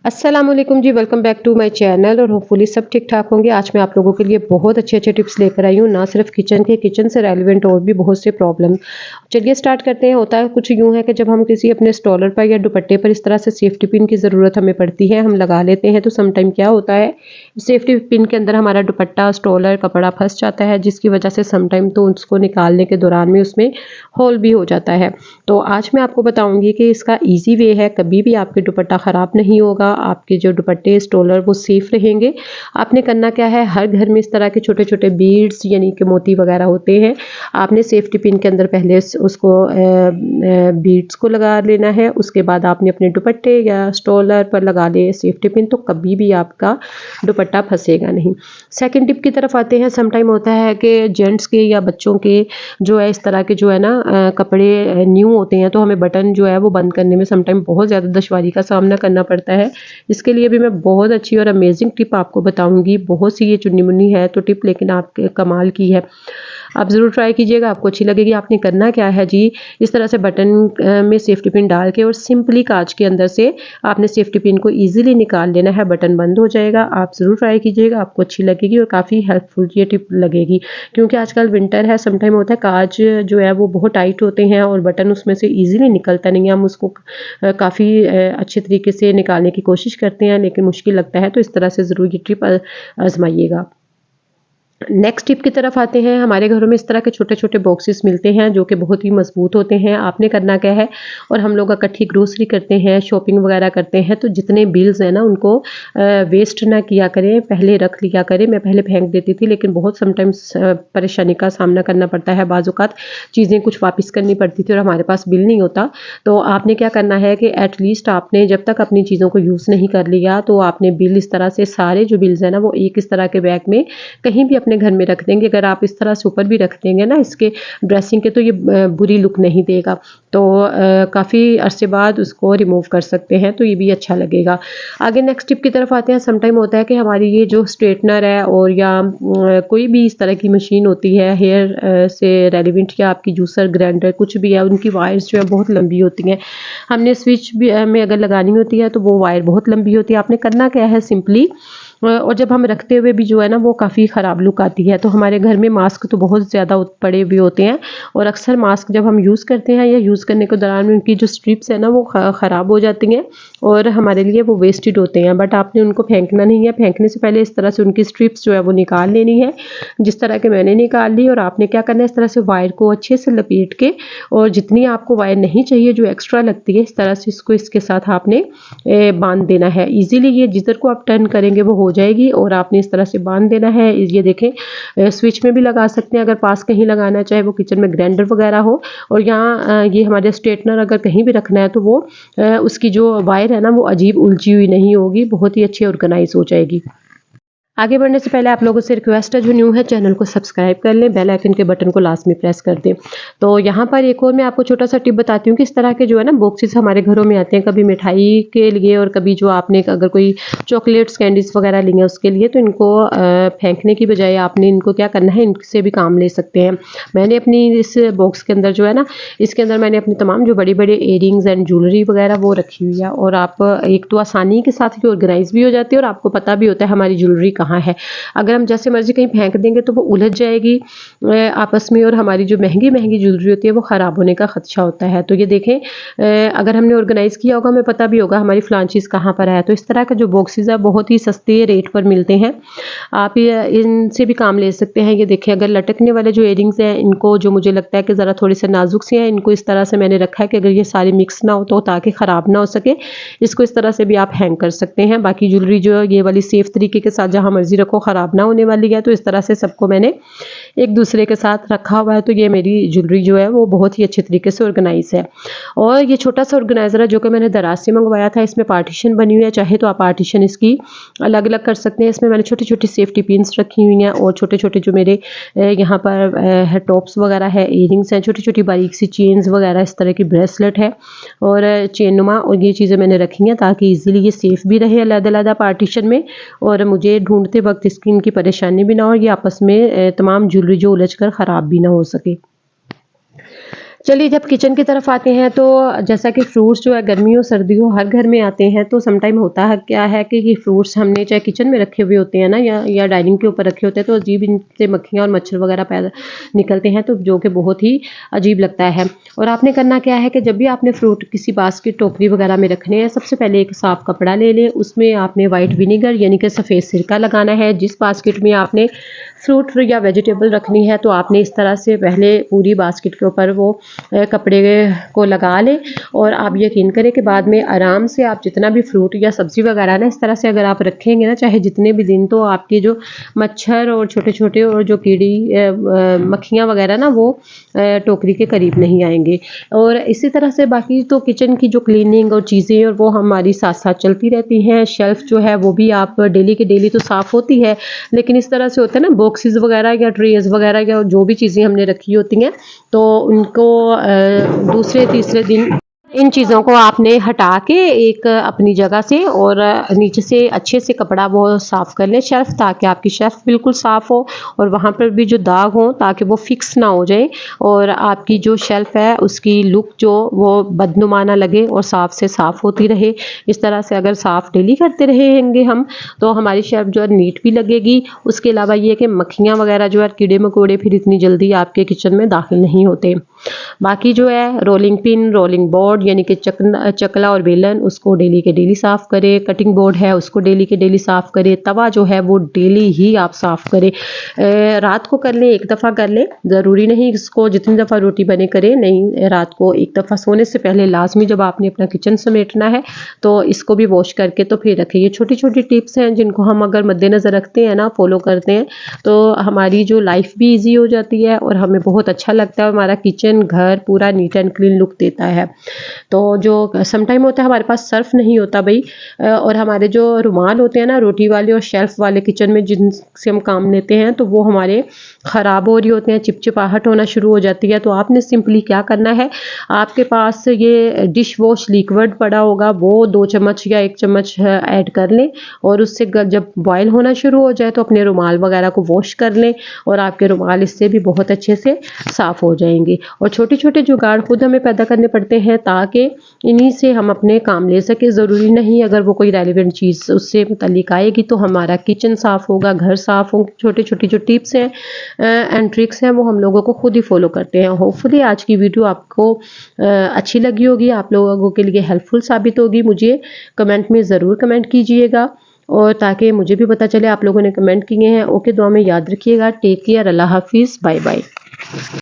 अस्सलामुअलैकुम जी, welcome back to my channel और होपफुली सब ठीक-ठाक होंगे। आज मैं आप लोगों के लिए बहुत अच्छे-अच्छे टिप्स लेकर आई हूँ, ना सिर्फ किचन से रेलेवेंट और भी बहुत से प्रॉब्लम। चलिए स्टार्ट करते हैं। होता है कुछ यूँ है कि जब हम किसी अपने स्टॉलर पर या दुपट्टे पर इस तरह से सेफ्टी पिन की ज़रूरत हमें पड़ती है, हम लगा लेते हैं तो सम टाइम क्या होता है, सेफ्टी पिन के अंदर हमारा दुपट्टा, स्टॉलर, कपड़ा फँस जाता है, जिसकी वजह से सम टाइम तो उसको निकालने के दौरान में उसमें होल भी हो जाता है। तो आज मैं आपको बताऊँगी कि इसका ईज़ी वे है, कभी भी आपके दुपट्टा ख़राब नहीं होगा, आपके जो दुपट्टे स्टॉलर वो सेफ रहेंगे। आपने करना क्या है, हर घर में इस तरह के छोटे-छोटे बीड्स यानी कि मोती वगैरह होते हैं। आपने सेफ्टी पिन के अंदर पहले उसको बीड्स को लगा लेना है, उसके बाद आपने अपने दुपट्टे या स्टॉलर पर लगा लिए सेफ्टी पिन, तो कभी भी आपका दुपट्टा फँसेगा नहीं। सेकंड टिप की तरफ आते हैं। सम टाइम होता है कि जेंट्स के या बच्चों के जो है इस तरह के जो है ना कपड़े न्यू होते हैं, तो हमें बटन जो है वो बंद करने में सम टाइम बहुत ज़्यादा दुश्वारी का सामना करना पड़ता है। इसके लिए भी मैं बहुत अच्छी और अमेजिंग टिप आपको बताऊँगी। बहुत सी ये चुन्नी-मुन्नी है तो टिप, लेकिन आप कमाल की है। आप ज़रूर ट्राई कीजिएगा, आपको अच्छी लगेगी। आपने करना क्या है जी, इस तरह से बटन में सेफ्टी पिन डाल के और सिंपली काँच के अंदर से आपने सेफ्टी पिन को ईज़िली निकाल लेना है, बटन बंद हो जाएगा। आप ज़रूर ट्राई कीजिएगा, आपको अच्छी लगेगी और काफ़ी हेल्पफुल ये टिप लगेगी। क्योंकि आजकल विंटर है, सम टाइम होता है काँच जो है वो बहुत टाइट होते हैं और बटन उसमें से ईज़िली निकलता नहीं है। हम उसको काफ़ी अच्छे तरीके से निकालने की कोशिश करते हैं, लेकिन मुश्किल लगता है, तो इस तरह से ज़रूर ये ट्रिप आज़माइएगा। नेक्स्ट टिप की तरफ आते हैं। हमारे घरों में इस तरह के छोटे-छोटे बॉक्सेस मिलते हैं जो कि बहुत ही मज़बूत होते हैं। आपने करना क्या है, और हम लोग इकट्ठी ग्रोसरी करते हैं, शॉपिंग वगैरह करते हैं, तो जितने बिल्स हैं ना उनको वेस्ट ना किया करें, पहले रख लिया करें। मैं पहले फेंक देती थी, लेकिन बहुत समटाइम्स परेशानी का सामना करना पड़ता है। बाज़ औक़ात चीज़ें कुछ वापस करनी पड़ती थी और हमारे पास बिल नहीं होता। तो आपने क्या करना है कि एट लीस्ट आपने जब तक अपनी चीज़ों को यूज़ नहीं कर लिया, तो आपने बिल इस तरह से सारे जो बिल्स हैं ना वो एक इस तरह के बैग में कहीं भी अपने घर में रख देंगे। अगर आप इस तरह से ऊपर भी रख देंगे ना इसके ड्रेसिंग के, तो ये बुरी लुक नहीं देगा। तो काफ़ी अरसे बाद उसको रिमूव कर सकते हैं, तो ये भी अच्छा लगेगा। आगे नेक्स्ट टिप की तरफ आते हैं। सम टाइम होता है कि हमारी ये जो स्ट्रेटनर है और या कोई भी इस तरह की मशीन होती है हेयर से रेलेवेंट, या आपकी जूसर ग्राइंडर कुछ भी है, उनकी वायर्स जो है बहुत लंबी होती हैं। हमने स्विच भी में अगर लगानी होती है तो वो वायर बहुत लंबी होती है। आपने करना क्या है, सिंपली और जब हम रखते हुए भी जो है ना वो काफ़ी ख़राब लुक आती है। तो हमारे घर में मास्क तो बहुत ज़्यादा पड़े हुए होते हैं और अक्सर मास्क जब हम यूज़ करते हैं या यूज़ करने के दौरान में उनकी जो स्ट्रिप्स है ना वो ख़राब हो जाती हैं और हमारे लिए वो वेस्टेड होते हैं। बट आपने उनको फेंकना नहीं है, फेंकने से पहले इस तरह से उनकी स्ट्रिप्स जो है वो निकाल लेनी है, जिस तरह के मैंने निकाल ली। और आपने क्या करना है, इस तरह से वायर को अच्छे से लपेट के, और जितनी आपको वायर नहीं चाहिए जो एक्स्ट्रा लगती है, इस तरह से इसको इसके साथ आपने बांध देना है। इजीली ये जिधर को आप टर्न करेंगे वो हो जाएगी और आपने इस तरह से बांध देना है। ये देखें, स्विच में भी लगा सकते हैं अगर पास कहीं लगाना है, चाहे वो किचन में ग्राइंडर वगैरह हो। और यहाँ ये हमारे स्ट्रेटनर अगर कहीं भी रखना है तो वो उसकी जो वायर है ना वो अजीब उलझी हुई नहीं होगी, बहुत ही अच्छी ऑर्गेनाइज हो जाएगी। आगे बढ़ने से पहले आप लोगों से रिक्वेस्ट है, जो न्यू है चैनल को सब्सक्राइब कर लें, बेल आइकन के बटन को लास्ट में प्रेस कर दें। तो यहाँ पर एक और मैं आपको छोटा सा टिप बताती हूँ कि इस तरह के जो है ना बॉक्सेस हमारे घरों में आते हैं, कभी मिठाई के लिए और कभी जो आपने अगर कोई चॉकलेट्स कैंडीज़ वगैरह ली हैं उसके लिए, तो इनको फेंकने की बजाय आपने इनको क्या करना है, इनसे भी काम ले सकते हैं। मैंने अपनी इस बॉक्स के अंदर जो है ना, इसके अंदर मैंने अपनी तमाम जो बड़ी बड़ी इयरिंग्स एंड ज्वेलरी वगैरह वो रखी हुई है। और आप एक तो आसानी के साथ ये ऑर्गेनाइज भी हो जाती है और आपको पता भी होता है हमारी ज्वेलरी कहाँ है। अगर हम जैसे मर्जी कहीं फेंक देंगे तो वो उलझ जाएगी आपस में, और हमारी जो महंगी महंगी ज्वेलरी होती है वो ख़राब होने का खदशा होता है। तो ये देखें, अगर हमने ऑर्गेनाइज़ किया होगा हमें पता भी होगा हमारी फ़लाँ चीज़ कहाँ पर है। तो इस तरह का जो बॉक्सेस है बहुत ही सस्ते रेट पर मिलते हैं, आप ये इनसे भी काम ले सकते हैं। ये देखें, अगर लटकने वाले जो इयरिंग्स हैं, इनको जो मुझे लगता है कि ज़रा थोड़े से नाजुक से हैं, इनको इस तरह से मैंने रखा है कि अगर ये सारे मिक्स ना हो तो ताकि ख़राब ना हो सके, इसको इस तरह से भी आप हैंग कर सकते हैं। बाकी ज्वेलरी जो है ये वाली सेफ तरीके के साथ जहाँ मर्जी रखो, ख़राब ना होने वाली है। तो इस तरह से सबको मैंने एक दूसरे के साथ रखा हुआ है, तो ये मेरी ज्वेलरी जो है वो बहुत ही अच्छे तरीके से ऑर्गेनाइज है। और ये छोटा सा ऑर्गेनाइज़र है जो कि मैंने दराज से मंगवाया था, इसमें पार्टीशन बनी हुई है, चाहे तो आप पार्टीशन इसकी अलग अलग कर सकते हैं। इसमें मैंने छोटी छोटी सेफ्टी पिन्स रखी हुई हैं और छोटे छोटे जो मेरे यहाँ पर है टॉप्स वगैरह है, इयरिंग्स हैं, छोटी छोटी बारीक सी चेन्स वगैरह, इस तरह की ब्रेसलेट है और चेन नुमा, और ये चीज़ें मैंने रखी हैं ताकि ईजिली ये सेफ़ भी रहे अलग-अलग पार्टीशन में, और मुझे ढूंढते वक्त इसकी इनकी परेशानी भी ना हो, ये आपस में तमाम ज्वेलरी जो उलझ कर ख़राब भी ना हो सके। चलिए जब किचन की तरफ आते हैं तो जैसा कि फ्रूट्स जो है गर्मियों सर्दियों हर घर में आते हैं, तो समटाइम होता है क्या है कि फ्रूट्स हमने चाहे किचन में रखे हुए होते हैं ना या डाइनिंग के ऊपर रखे होते हैं, तो अजीब इनसे मक्खियाँ और मच्छर वगैरह पैदा निकलते हैं, तो जो कि बहुत ही अजीब लगता है। और आपने करना क्या है कि जब भी आपने फ्रूट किसी बास्केट टोकरी वगैरह में रखने हैं, सबसे पहले एक साफ़ कपड़ा ले लें, उसमें आपने वाइट विनेगर यानी कि सफ़ेद सिरका लगाना है। जिस बास्केट में आपने फ्रूट या वेजिटेबल रखनी है, तो आपने इस तरह से पहले पूरी बास्केट के ऊपर वो कपड़े को लगा लें, और आप यकीन करें कि बाद में आराम से आप जितना भी फ्रूट या सब्ज़ी वगैरह ना इस तरह से अगर आप रखेंगे ना, चाहे जितने भी दिन, तो आपके जो मच्छर और छोटे-छोटे और जो कीड़ी मक्खियाँ वगैरह ना वो टोकरी के करीब नहीं आएँगे। और इसी तरह से बाकी तो किचन की जो क्लीनिंग और चीज़ें और वो हमारी साथ-साथ चलती रहती हैं। शेल्फ़ जो है वो भी आप डेली के डेली तो साफ़ होती है, लेकिन इस तरह से होता है ना, बॉक्सेस वगैरह या ट्रेज़ वगैरह या जो भी चीज़ें हमने रखी होती हैं, तो उनको दूसरे तीसरे दिन इन चीज़ों को आपने हटा के एक अपनी जगह से और नीचे से अच्छे से कपड़ा वो साफ़ कर लें शेल्फ़, ताकि आपकी शेल्फ़ बिल्कुल साफ़ हो और वहाँ पर भी जो दाग हों ताकि वो फिक्स ना हो जाए, और आपकी जो शेल्फ़ है उसकी लुक जो वो बदनुमा ना लगे और साफ़ से साफ़ होती रहे। इस तरह से अगर साफ़ डेली करते रहेंगे हम, तो हमारी शेल्फ़ जो है नीट भी लगेगी। उसके अलावा ये है कि मक्खियाँ वगैरह जो है, कीड़े मकोड़े फिर इतनी जल्दी आपके किचन में दाखिल नहीं होते। बाकी जो है रोलिंग पिन, रोलिंग बोर्ड यानी कि चकला और बेलन, उसको डेली के डेली साफ़ करें। कटिंग बोर्ड है उसको डेली के डेली साफ़ करें। तवा जो है वो डेली ही आप साफ़ करें। रात को कर लें, एक दफ़ा कर लें, ज़रूरी नहीं इसको जितनी दफ़ा रोटी बने करें, नहीं, रात को एक दफ़ा सोने से पहले लाज़मी जब आपने अपना किचन समेटना है तो इसको भी वॉश करके तो फिर रखें। ये छोटी-छोटी टिप्स हैं जिनको हम अगर मद्देनज़र रखते हैं ना, फ़ॉलो करते हैं, तो हमारी जो लाइफ़ भी ईज़ी हो जाती है और हमें बहुत अच्छा लगता है, हमारा किचन घर पूरा नीट एंड क्लीन लुक देता है। तो जो सम टाइम होता है हमारे पास सर्फ़ नहीं होता भई, और हमारे जो रुमाल होते हैं ना रोटी वाले और शेल्फ़ वाले किचन में जिनसे हम काम लेते हैं, तो वो हमारे ख़राब हो रही होते हैं, चिपचिपाहट होना शुरू हो जाती है। तो आपने सिंपली क्या करना है, आपके पास ये डिश वॉश लिक्विड पड़ा होगा, वो 2 चम्मच या 1 चम्मच ऐड कर लें, और उससे जब बॉयल होना शुरू हो जाए तो अपने रुमाल वगैरह को वॉश कर लें, और आपके रुमाल इससे भी बहुत अच्छे से साफ़ हो जाएंगे। और छोटे-छोटे जुगाड़ खुद हमें पैदा करने पड़ते हैं ताकि इन्हीं से हम अपने काम ले सकें। ज़रूरी नहीं अगर वो कोई रेलेवेंट चीज़ उससे मुतल्लिक आएगी तो हमारा किचन साफ़ होगा, घर साफ़ होंगे। छोटी-छोटी जो टिप्स हैं एंड ट्रिक्स हैं वो हम लोगों को खुद ही फॉलो करते हैं। होपफुली आज की वीडियो आपको अच्छी लगी होगी, आप लोगों के लिए हेल्पफुल साबित होगी। मुझे कमेंट में ज़रूर कमेंट कीजिएगा, और ताकि मुझे भी पता चले आप लोगों ने कमेंट किए हैं। ओके, दुआ में याद रखिएगा। टेक केयर, अल्लाह हाफ़िज़, बाय बाय।